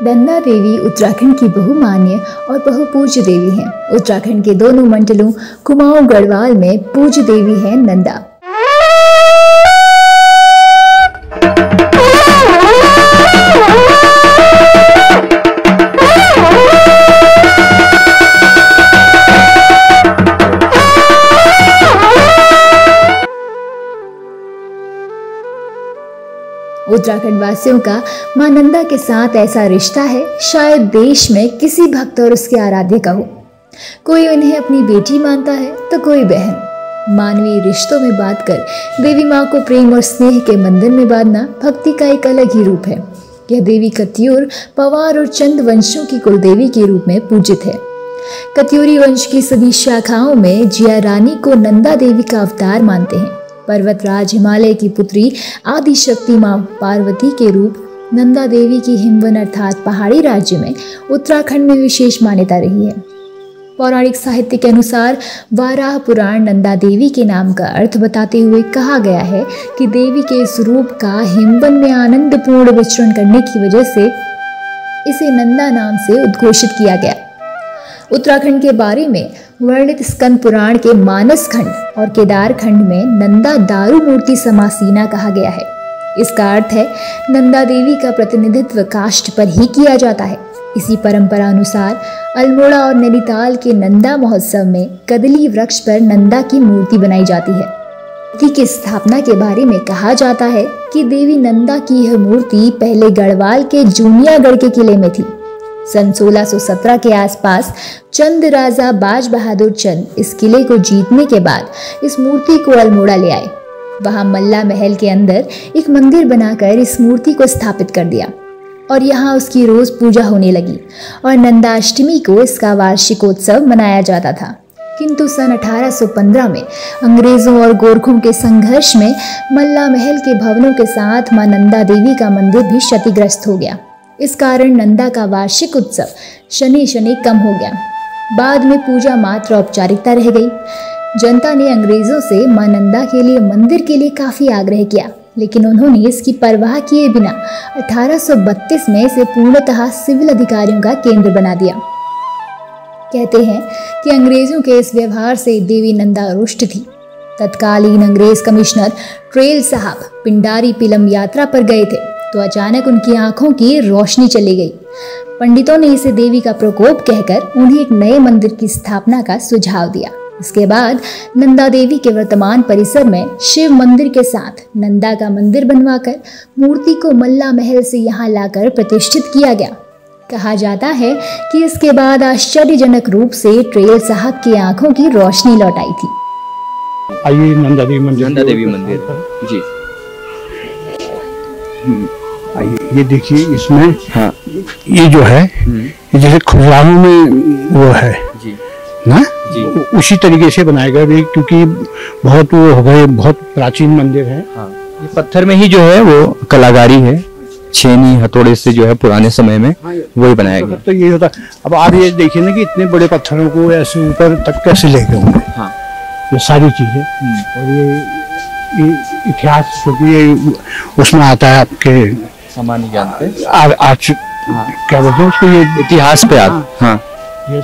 नंदा देवी उत्तराखंड की बहुमान्य और बहुपूज्य देवी हैं। उत्तराखंड के दोनों मंडलों कुमाऊं गढ़वाल में पूज्य देवी है नंदा। उत्तराखंड वासियों का मां नंदा के साथ ऐसा रिश्ता है, शायद देश में किसी भक्त और उसके आराध्य का हो। कोई उन्हें अपनी बेटी मानता है तो कोई बहन। मानवीय रिश्तों में बांधकर देवी मां को प्रेम और स्नेह के मंदिर में बांधना भक्ति का एक अलग ही रूप है। यह देवी कत्यूर, पवार और चंद वंशों की कुलदेवी के रूप में पूजित है। कत्यूरी वंश की सभी शाखाओं में जिया रानी को नंदा देवी का अवतार मानते हैं। पर्वतराज हिमालय की पुत्री आदि शक्ति मां पार्वती के रूप नंदा देवी की हिमवन अर्थात पहाड़ी राज्य में उत्तराखंड में विशेष मान्यता रही है। पौराणिक साहित्य के अनुसार वाराह पुराण नंदा देवी के नाम का अर्थ बताते हुए कहा गया है कि देवी के इस रूप का हिमवन में आनंदपूर्ण विचरण करने की वजह से इसे नंदा नाम से उद्घोषित किया गया। उत्तराखंड के बारे में वर्णित स्कंद पुराण के मानस खंड और केदार खंड में नंदा दारू मूर्ति समासीना कहा गया है। इसका अर्थ है नंदा देवी का प्रतिनिधित्व काष्ठ पर ही किया जाता है। इसी परंपरा अनुसार अल्मोड़ा और नैनीताल के नंदा महोत्सव में कदली वृक्ष पर नंदा की मूर्ति बनाई जाती है। मूर्ति की स्थापना के बारे में कहा जाता है कि देवी नंदा की यह मूर्ति पहले गढ़वाल के जूनियागढ़ के किले में थी। सन 1617 के आसपास चंद राजा बाज बहादुर चंद इस किले को जीतने के बाद इस मूर्ति को अल्मोड़ा ले आए। वहां मल्ला महल के अंदर एक मंदिर बनाकर इस मूर्ति को स्थापित कर दिया और यहाँ उसकी रोज पूजा होने लगी और नंदाष्टमी को इसका वार्षिकोत्सव मनाया जाता था। किंतु सन 1815 में अंग्रेजों और गोरखों के संघर्ष में मल्ला महल के भवनों के साथ मां नंदा देवी का मंदिर भी क्षतिग्रस्त हो गया। इस कारण नंदा का वार्षिक उत्सव शनि शनि कम हो गया। बाद में पूजा मात्र औपचारिकता रह गई। जनता ने अंग्रेजों से मां नंदा के लिए मंदिर के लिए काफी आग्रह किया, लेकिन उन्होंने इसकी परवाह किए बिना 1832 में इसे पूर्णतः सिविल अधिकारियों का केंद्र बना दिया। कहते हैं कि अंग्रेजों के इस व्यवहार से देवी नंदा रुष्ट थी। तत्कालीन अंग्रेज कमिश्नर ट्रेल साहब पिंडारी पिलम यात्रा पर गए थे तो अचानक उनकी आंखों की रोशनी चली गई। पंडितों ने इसे देवी का प्रकोप कहकर उन्हें एक नए मंदिर की स्थापना का सुझाव दिया। इसके बाद नंदा देवी के वर्तमान परिसर में शिव मंदिर के साथ नंदा का मंदिर बनवाकर मूर्ति को मल्ला महल से यहाँ लाकर प्रतिष्ठित किया गया। कहा जाता है कि इसके बाद आश्चर्यजनक रूप से ट्रेल साहब की आंखों की रोशनी लौट आई थी। आइए नंदा देवी मंदिर जी। आइए ये देखिए इसमें हाँ। ये जो है ये जैसे खुजलाहों में वो है जी ना जी। उसी तरीके से बनाया गया है क्योंकि बहुत वो हो गए, बहुत प्राचीन मंदिर है। हाँ। ये पत्थर में ही जो है वो कलाकारी है, छेनी हथौड़े से जो है पुराने समय में वही बनाया गया। तो ये होता। अब आप ये देखिए ना कि इतने बड़े पत्थरों को ऐसे ऊपर तक कैसे ले गए होंगे। हाँ। ये सारी चीजें और ये इतिहास क्योंकि ये उसमें आता है आपके सामान्य जानते हैं आज क्या बोलते हैं उसको, ये इतिहास पे आप हाँ ये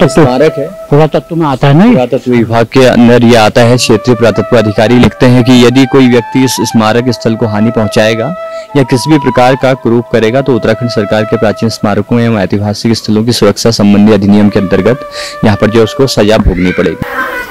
स्मारक है। पुरातत्व में आता है ना। पुरातत्व विभाग के अंदर ये आता है। क्षेत्रीय पुरातत्व अधिकारी लिखते हैं कि यदि कोई व्यक्ति इस स्मारक स्थल को हानि पहुंचाएगा या किसी भी प्रकार का कुरूप करेगा तो उत्तराखंड सरकार के प्राचीन स्मारकों एवं ऐतिहासिक स्थलों की सुरक्षा संबंधी अधिनियम के अंतर्गत यहाँ पर जो उसको सजा भोगनी पड़ेगी।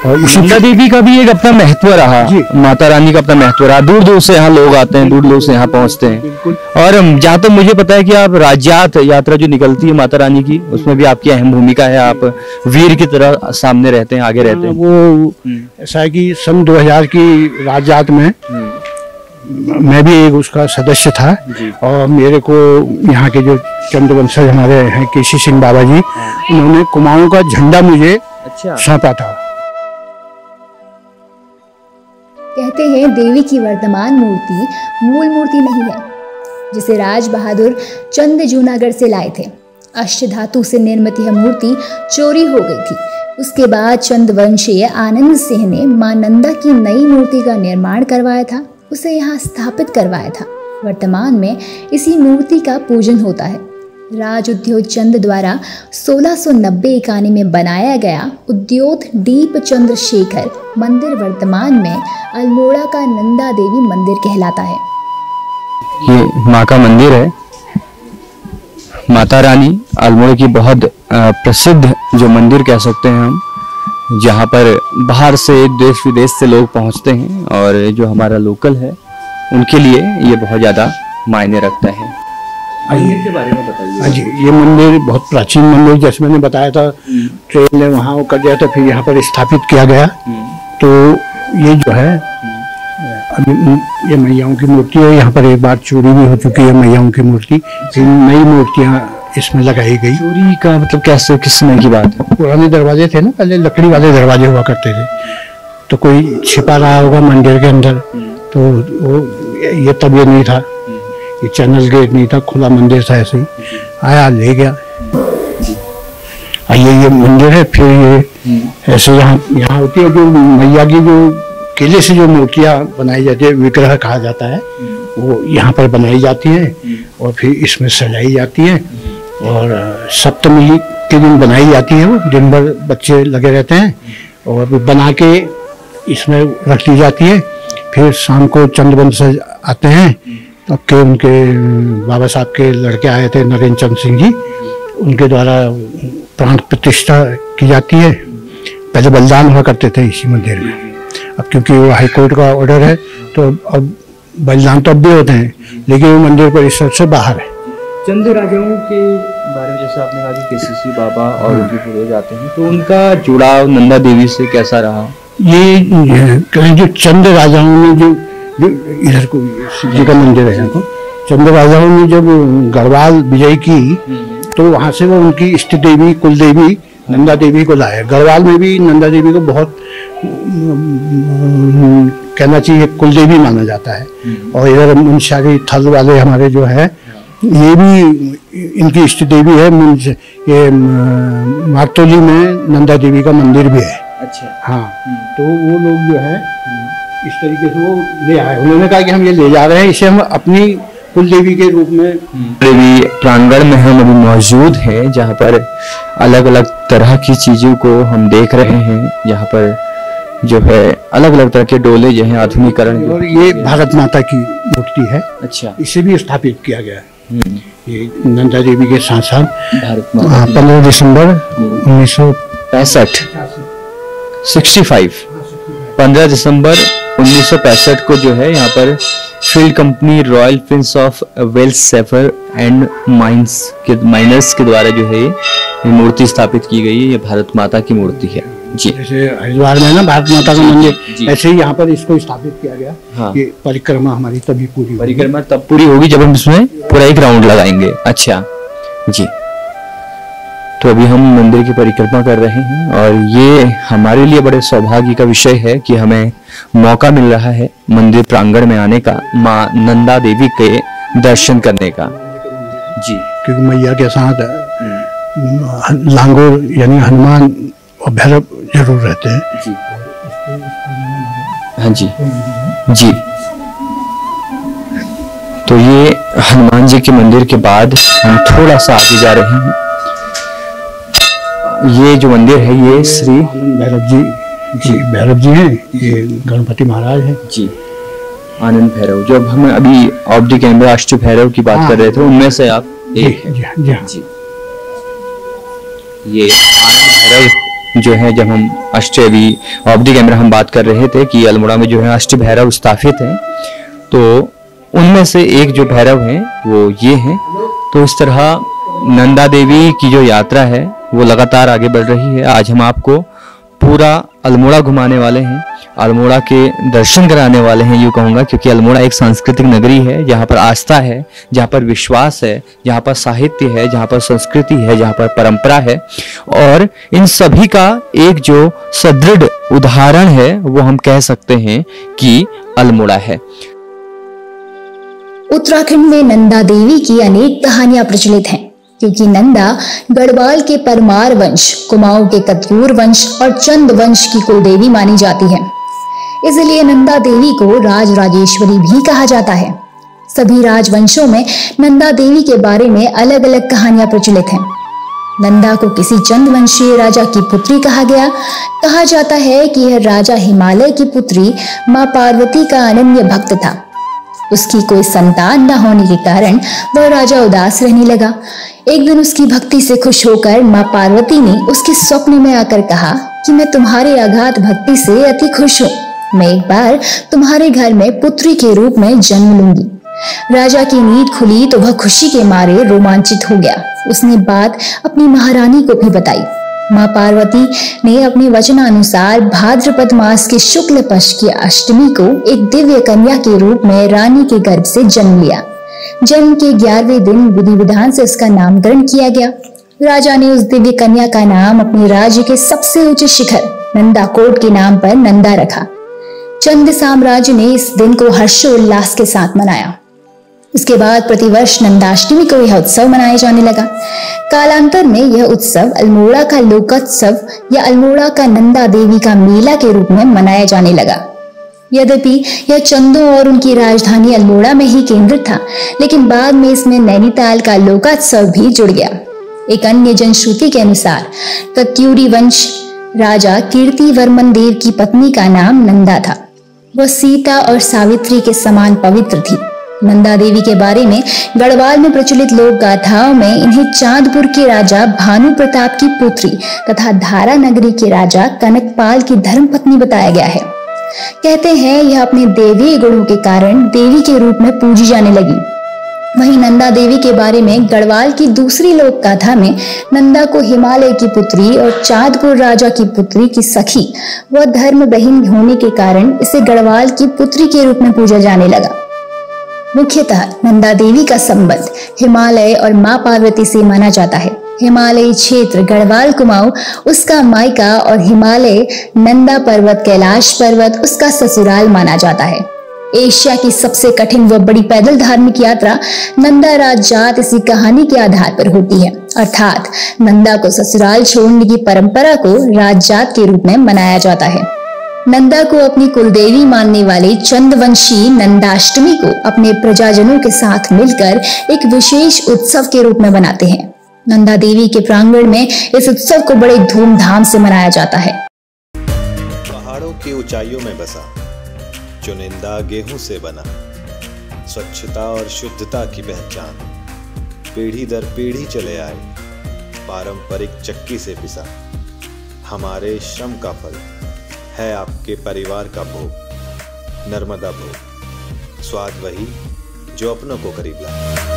और नंदा देवी का भी एक अपना महत्व रहा, माता रानी का अपना महत्व रहा। दूर दूर से यहाँ लोग आते हैं, दूर दूर से यहाँ पहुँचते हैं। और जहाँ तक मुझे पता है कि आप राज्यात यात्रा जो निकलती है माता रानी की, उसमें भी आपकी अहम भूमिका है। आप वीर की तरह सामने रहते हैं, आगे रहते हैं। वो ऐसा है कि सन 2000 की राज्यात में मैं भी एक उसका सदस्य था और मेरे को यहाँ के जो चंद्रवंशज हमारे हैं केसी सिंह बाबा जी, उन्होंने कुमाऊं का झंडा मुझे सौंपा था। कहते हैं देवी की वर्तमान मूर्ति मूल मूर्ति नहीं है, जिसे राज बहादुर चंद जूनागढ़ से लाए थे। अष्टधातु से निर्मित यह मूर्ति चोरी हो गई थी। उसके बाद चंद वंशीय आनंद सिंह ने मां नंदा की नई मूर्ति का निर्माण करवाया था, उसे यहाँ स्थापित करवाया था। वर्तमान में इसी मूर्ति का पूजन होता है। राज उद्योग चंद द्वारा 1690 में बनाया गया उद्योग दीप चंद्रशेखर मंदिर वर्तमान में अल्मोड़ा का नंदा देवी मंदिर कहलाता है। ये माँ का मंदिर है, माता रानी अल्मोड़ा की बहुत प्रसिद्ध जो मंदिर कह सकते हैं हम, जहाँ पर बाहर से देश विदेश से लोग पहुँचते हैं और जो हमारा लोकल है उनके लिए ये बहुत ज़्यादा मायने रखता है। मंदिर के बारे में बताइए। हाँ जी, ये मंदिर बहुत प्राचीन मंदिर, जैसे मैंने बताया था, ट्रेन ने वहाँ वो कर दिया था, फिर यहाँ पर स्थापित किया गया। तो ये जो है अभी ये मैयाओं की मूर्ति है। यहाँ पर एक बार चोरी भी हो चुकी है मैयाओं की मूर्ति, फिर नई मूर्तियाँ इसमें लगाई गई। चोरी का मतलब कैसे, किस समय की बात है? पुराने दरवाजे थे ना, पहले लकड़ी वाले दरवाजे हुआ करते थे, तो कोई छिपा रहा होगा मंदिर के अंदर, तो वो ये तब ये नहीं था, ये चैनल गेट नहीं था, खुला मंदिर था, ऐसे ही आया ले गया। ये मंदिर है। फिर ये ऐसे यहाँ होती है जो मैया की जो किले से जो मूर्तियाँ बनाई जाती है, विग्रह कहा जाता है, वो यहाँ पर बनाई जाती है और फिर इसमें सजाई जाती है। और सप्तमी के दिन बनाई जाती है, वो दिन भर बच्चे लगे रहते हैं और बना के इसमें रख ली जाती है। फिर शाम को चंद्रवंशी आते हैं, तब के उनके बाबा साहब के लड़के आए थे नरेंद्र चंद्र सिंह जी, उनके द्वारा प्राण प्रतिष्ठा की जाती है। पहले बलिदान हुआ करते थे इसी मंदिर में, अब क्योंकि वो हाई कोर्ट का ऑर्डर है तो अब बलिदान तो अब भी होते हैं, लेकिन वो मंदिर परिसर से बाहर है। चंद राजाओं के बारे में जैसे आपने कहा कि केसीसी बाबा और उनके पूर्वज आते हैं, तो उनका जुड़ाव नंदा देवी से कैसा रहा? ये जो चंद राजाओं ने जो इधर को शिव जी का मंदिर है, तो चंद राजाओं ने जब गढ़वाल विजय की तो वहाँ से वो उनकी इष्ट देवी कुल देवी नंदा देवी को लाए। गढ़वाल में भी नंदा देवी को बहुत कहना चाहिए कुल देवी माना जाता है। और इधर मुंशियारी थल वाले हमारे जो है, ये भी इनकी इष्ट देवी है। ये मारतोली में नंदा देवी का मंदिर भी है। अच्छा, हाँ, तो वो लोग जो है इस तरीके से वो ले आए। उन्होंने कहा कि हम ये ले जा रहे हैं, इसे हम अपनी कुल देवी के रूप में। देवी प्रांगण में हम अभी मौजूद हैं, जहाँ पर अलग अलग तरह की चीजों को हम देख रहे हैं। यहाँ पर जो है अलग अलग तरह के डोले जो है आधुनिकीकरण। और ये भारत माता की मूर्ति है। अच्छा, इसे भी स्थापित किया गया है। ये नंदा देवी के साथ साथ भारत माता 15 दिसंबर 1965 15 दिसंबर 1965 को जो है यहाँ पर field company Royal Prince of Wales sappers and miners के द्वारा जो है ये मूर्ति स्थापित की गई है। ये भारत माता की मूर्ति है जी। जैसे हरिद्वार में ना भारत माता का मंदिर, ऐसे ही यहाँ पर इसको स्थापित किया गया। हाँ। ये परिक्रमा हमारी तभी पूरी, परिक्रमा तब पूरी होगी जब हम इसमें पूरा एक राउंड लगाएंगे। अच्छा जी, तो अभी हम मंदिर की परिक्रमा कर रहे हैं और ये हमारे लिए बड़े सौभाग्य का विषय है कि हमें मौका मिल रहा है मंदिर प्रांगण में आने का, माँ नंदा देवी के दर्शन करने का जी। क्योंकि मैया के साथ लांगोर यानी हनुमान और भैरव जरूर रहते हैं जी। हाँ जी जी। तो ये हनुमान जी के मंदिर के बाद हम थोड़ा सा आगे जा रहे हैं। ये जो मंदिर है ये श्री भैरव जी हैं। ये गणपति महाराज हैं जी, आनंद भैरव। जब हम अभी ऑफ द कैमरा अष्ट भैरव की बात कर रहे थे, उनमें से आप एक हैं जी। ये आनंद भैरव जो है, जब हम अष्ट अभी ऑफ द कैमरा हम बात कर रहे थे कि अल्मोड़ा में जो है अष्ट भैरव स्थापित हैं, तो उनमें से एक जो भैरव हैं वो ये हैं। तो इस तरह नंदा देवी की जो यात्रा है वो लगातार आगे बढ़ रही है। आज हम आपको पूरा अल्मोड़ा घुमाने वाले हैं, अल्मोड़ा के दर्शन कराने वाले हैं यूँ कहूँगा, क्योंकि अल्मोड़ा एक सांस्कृतिक नगरी है जहाँ पर आस्था है, जहाँ पर विश्वास है, जहाँ पर साहित्य है, जहाँ पर संस्कृति है, जहाँ पर परंपरा है। और इन सभी का एक जो सुदृढ़ उदाहरण है वो हम कह सकते हैं कि अल्मोड़ा है। उत्तराखंड में नंदा देवी की अनेक कहानियां प्रचलित हैं, क्योंकि नंदा गढ़वाल के परमार वंश, कुमाऊं के कत्यूर वंश और चंद वंश की कुलदेवी मानी जाती है। इसलिए नंदा देवी को राज राजेश्वरी भी कहा जाता है। सभी राजवंशों में नंदा देवी के बारे में अलग अलग कहानियां प्रचलित हैं। नंदा को किसी चंद्रवंशीय राजा की पुत्री कहा गया। कहा जाता है कि यह राजा हिमालय की पुत्री मां पार्वती का अनन्य भक्त था। उसकी कोई संतान न होने के कारण वह राजा उदास रहने लगा। एक दिन उसकी भक्ति से खुश होकर मां पार्वती ने उसके स्वप्न में आकर कहा कि मैं तुम्हारे अगाध भक्ति से अति खुश हूँ, मैं एक बार तुम्हारे घर में पुत्री के रूप में जन्म लूंगी। राजा की नींद खुली तो वह खुशी के मारे रोमांचित हो गया। उसने बात अपनी महारानी को भी बताई। मां पार्वती ने अपने वचनानुसार भाद्रपद मास के शुक्ल पक्ष की अष्टमी को एक दिव्य कन्या के रूप में रानी के गर्भ से जन्म लिया। जन्म के 11वें दिन विधि विधान से उसका नामकरण किया गया। राजा ने उस दिव्य कन्या का नाम अपने राज्य के सबसे ऊंचे शिखर नंदाकोट के नाम पर नंदा रखा। चंद साम्राज्य ने इस दिन को हर्षोल्लास के साथ मनाया। इसके बाद प्रतिवर्ष नंदाष्टमी को यह उत्सव मनाया जाने लगा। कालांतर में यह उत्सव अल्मोड़ा का लोकोत्सव या अल्मोड़ा का नंदा देवी का मेला के रूप में मनाया जाने लगा। यद्यपि यह चंदों और उनकी राजधानी अल्मोड़ा में ही केंद्रित था, लेकिन बाद में इसमें नैनीताल का लोकोत्सव भी जुड़ गया। एक अन्य जनश्रुति के अनुसार कत्यूरी वंश राजा कीर्तिवर्मन देव की पत्नी का नाम नंदा था। वह सीता और सावित्री के समान पवित्र थी। नंदा देवी के बारे में गढ़वाल में प्रचलित लोक गाथाओं में इन्हें चांदपुर के राजा भानु प्रताप की पुत्री तथा धारा नगरी के राजा कनकपाल की धर्मपत्नी बताया गया है। कहते हैं यह अपने देवीय गुणों के कारण देवी के रूप में पूजी जाने लगी। वहीं नंदा देवी के बारे में गढ़वाल की दूसरी लोक गाथा में नंदा को हिमालय की पुत्री और चांदपुर राजा की पुत्री की सखी व धर्म बहन होने के कारण इसे गढ़वाल की पुत्री के रूप में पूजा जाने लगा। मुख्यतः नंदा देवी का संबंध हिमालय और मां पार्वती से माना जाता है। हिमालयी क्षेत्र गढ़वाल कुमाऊं उसका मायका और हिमालय नंदा पर्वत कैलाश पर्वत उसका ससुराल माना जाता है। एशिया की सबसे कठिन व बड़ी पैदल धार्मिक यात्रा नंदा राजजात इसी कहानी के आधार पर होती है, अर्थात नंदा को ससुराल छोड़ने की परंपरा को राजजात के रूप में मनाया जाता है। नंदा को अपनी कुलदेवी मानने वाले चंद्रवंशी नंदाष्टमी को अपने प्रजाजनों के साथ मिलकर एक विशेष उत्सव के रूप में मनाते हैं। नंदा देवी के प्रांगण में इस उत्सव को बड़े धूमधाम से मनाया जाता है। पहाड़ों की ऊंचाइयों में बसा चुनिंदा गेहूं से बना, स्वच्छता और शुद्धता की पहचान, पीढ़ी दर पीढ़ी चले आए, पारंपरिक चक्की से पिसा, हमारे श्रम का फल है आपके परिवार का भोग, नर्मदा भोग, स्वाद वही जो अपनों को करीब लाए।